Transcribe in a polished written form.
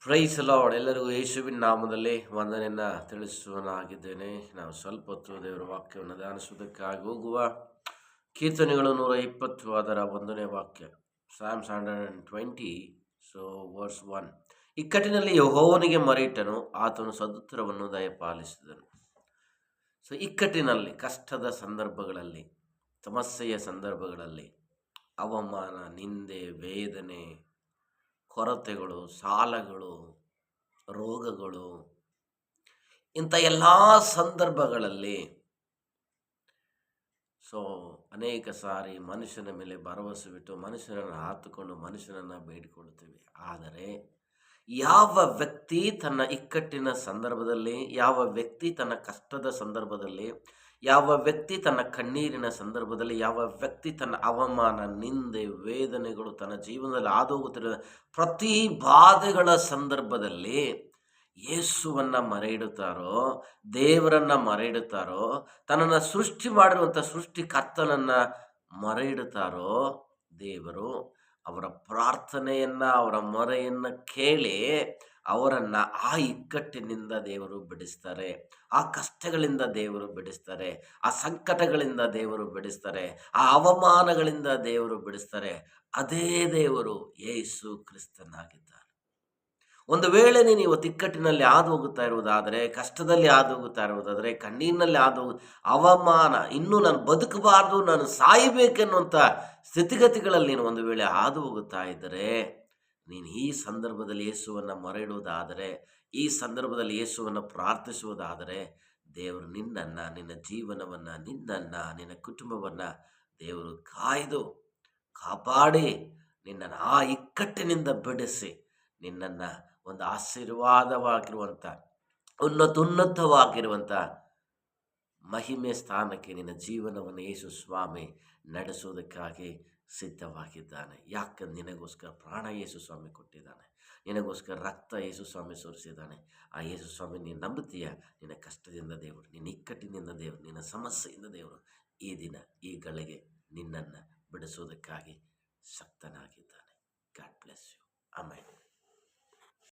Price lord. ಎಲ್ಲರಿಗೂ ಯೇಸುವಿನ ನಾಮದಲ್ಲಿ ವಂದನೆಯನ್ನು ತಿಳಿಸುವನಾಗಿದ್ದೇನೆ. ನಾವು ಸ್ವಲ್ಪ ಹೊತ್ತು ದೇವರ ವಾಕ್ಯವನ್ನು ಧ್ಯಾನಿಸುವುದಕ್ಕಾಗಿ ಹೋಗುವ ಕೀರ್ತನೆಗಳು 120 ಅದರ 1ನೇ ವಾಕ್ಯ. Psalms 120 verse 1. ಇಕ್ಕಟ್ಟಿನಲ್ಲಿ ಯೆಹೋವನಿಗೆ ಮೊರೆಯಿಟ್ಟನು, ಆತನು ಸದುತ್ತರವನ್ನು ದಯಪಾಲಿಸಿದನು. ಇಕ್ಕಟ್ಟಿನಲ್ಲಿ, ಕಷ್ಟದ ಸಂದರ್ಭಗಳಲ್ಲಿ, ಸಮಸ್ಯೆಯ ಸಂದರ್ಭಗಳಲ್ಲಿ, ಅವಮಾನ, ನಿಂದೆ, ವೇದನೆ, ಕೊರತೆಗಳು, ಸಾಲಗಳು, ರೋಗಗಳು, ಇಂಥ ಎಲ್ಲ ಸಂದರ್ಭಗಳಲ್ಲಿ ಅನೇಕ ಸಾರಿ ಮನುಷ್ಯನ ಮೇಲೆ ಭರವಸೆ ಬಿಟ್ಟು ಮನುಷ್ಯನನ್ನು ಹಾತುಕೊಂಡು ಮನುಷ್ಯನನ್ನು ಬೇಡಿಕೊಳ್ಳುತ್ತೇವೆ. ಆದರೆ ಯಾವ ವ್ಯಕ್ತಿ ತನ್ನ ಇಕ್ಕಟ್ಟಿನ ಸಂದರ್ಭದಲ್ಲಿ, ಯಾವ ವ್ಯಕ್ತಿ ತನ್ನ ಕಷ್ಟದ ಸಂದರ್ಭದಲ್ಲಿ, ಯಾವ ವ್ಯಕ್ತಿ ತನ್ನ ಕಣ್ಣೀರಿನ ಸಂದರ್ಭದಲ್ಲಿ, ಯಾವ ವ್ಯಕ್ತಿ ತನ್ನ ಅವಮಾನ, ನಿಂದೆ, ವೇದನೆಗಳು ತನ್ನ ಜೀವನದಲ್ಲಿ ಹಾದುಹೋಗುತ್ತಿರುವ ಪ್ರತಿ ಬಾಧೆಗಳ ಸಂದರ್ಭದಲ್ಲಿ ಯೇಸುವನ್ನು ಮರೆಯಿಡುತ್ತಾರೋ, ದೇವರನ್ನು ಮರೆಯಿಡುತ್ತಾರೋ, ತನ್ನನ್ನು ಸೃಷ್ಟಿ ಮಾಡಿರುವಂಥ ಸೃಷ್ಟಿಕರ್ತನನ್ನು ಮರೆಯಿಡುತ್ತಾರೋ, ದೇವರು ಅವರ ಪ್ರಾರ್ಥನೆಯನ್ನು, ಅವರ ಮೊರೆಯನ್ನು ಕೇಳಿ ಅವರನ್ನು ಆ ಇಕ್ಕಟ್ಟಿನಿಂದ ದೇವರು ಬಿಡಿಸ್ತಾರೆ, ಆ ಕಷ್ಟಗಳಿಂದ ದೇವರು ಬಿಡಿಸ್ತಾರೆ, ಆ ಸಂಕಟಗಳಿಂದ ದೇವರು ಬಿಡಿಸ್ತಾರೆ, ಆ ಅವಮಾನಗಳಿಂದ ದೇವರು ಬಿಡಿಸ್ತಾರೆ. ಅದೇ ದೇವರು ಯೇಸು ಕ್ರಿಸ್ತನಾಗಿದ್ದಾರೆ. ಒಂದು ವೇಳೆ ನೀನು ಇವತ್ತು ಇಕ್ಕಟ್ಟಿನಲ್ಲಿ ಹಾದು ಹೋಗುತ್ತಾ ಇರುವುದಾದರೆ, ಕಷ್ಟದಲ್ಲಿ ಹಾದು ಹೋಗುತ್ತಾ ಇರುವುದಾದರೆ, ಕಣ್ಣೀರಿನಲ್ಲಿ ಅವಮಾನ, ಇನ್ನೂ ನಾನು ಬದುಕಬಾರ್ದು, ನಾನು ಸಾಯಬೇಕೆನ್ನುವಂಥ ಸ್ಥಿತಿಗತಿಗಳಲ್ಲಿ ನೀನು ಒಂದು ವೇಳೆ ಹಾದು ಹೋಗುತ್ತಾ ಇದ್ದರೆ, ನೀನು ಈ ಸಂದರ್ಭದಲ್ಲಿ ಯೇಸುವನ್ನು ಮೊರೆಯಿಡುವುದಾದರೆ, ಈ ಸಂದರ್ಭದಲ್ಲಿ ಯೇಸುವನ್ನು ಪ್ರಾರ್ಥಿಸುವುದಾದರೆ, ದೇವರು ನಿನ್ನನ್ನು, ನಿನ್ನ ಜೀವನವನ್ನು, ನಿನ್ನನ್ನು, ನಿನ್ನ ಕುಟುಂಬವನ್ನು ದೇವರು ಕಾಯ್ದು ಕಾಪಾಡಿ ನಿನ್ನನ್ನು ಆ ಇಕ್ಕಟ್ಟಿನಿಂದ ಬಿಡಿಸಿ ನಿನ್ನನ್ನು ಒಂದು ಆಶೀರ್ವಾದವಾಗಿರುವಂಥ, ಉನ್ನತವಾಗಿರುವಂಥ ಮಹಿಮೆ ಸ್ಥಾನಕ್ಕೆ ನಿನ್ನ ಜೀವನವನ್ನು ಯೇಸು ಸ್ವಾಮಿ ನಡೆಸೋದಕ್ಕಾಗಿ ಸಿದ್ಧವಾಗಿದ್ದಾನೆ. ಯಾಕಂದ್ರೆ ನಿನಗೋಸ್ಕರ ಪ್ರಾಣ ಯೇಸು ಸ್ವಾಮಿ ಕೊಟ್ಟಿದ್ದಾನೆ, ನಿನಗೋಸ್ಕರ ರಕ್ತ ಯೇಸು ಸ್ವಾಮಿ ಸುರಿಸಿದ್ದಾನೆ. ಆ ಯೇಸು ಸ್ವಾಮಿ ನೀನು ನಂಬುತ್ತೀಯ, ನಿನ್ನ ಕಷ್ಟದಿಂದ ದೇವರು, ನಿನ್ನ ಇಕ್ಕಟ್ಟಿನಿಂದ ದೇವರು, ನಿನ್ನ ಸಮಸ್ಯೆಯಿಂದ ದೇವರು ಈ ದಿನ, ಈ ಗಳಿಗೆ ನಿನ್ನನ್ನು ಬಿಡಿಸೋದಕ್ಕಾಗಿ ಶಕ್ತನಾಗಿದ್ದಾನೆ. God bless you. ಆಮೆನ್.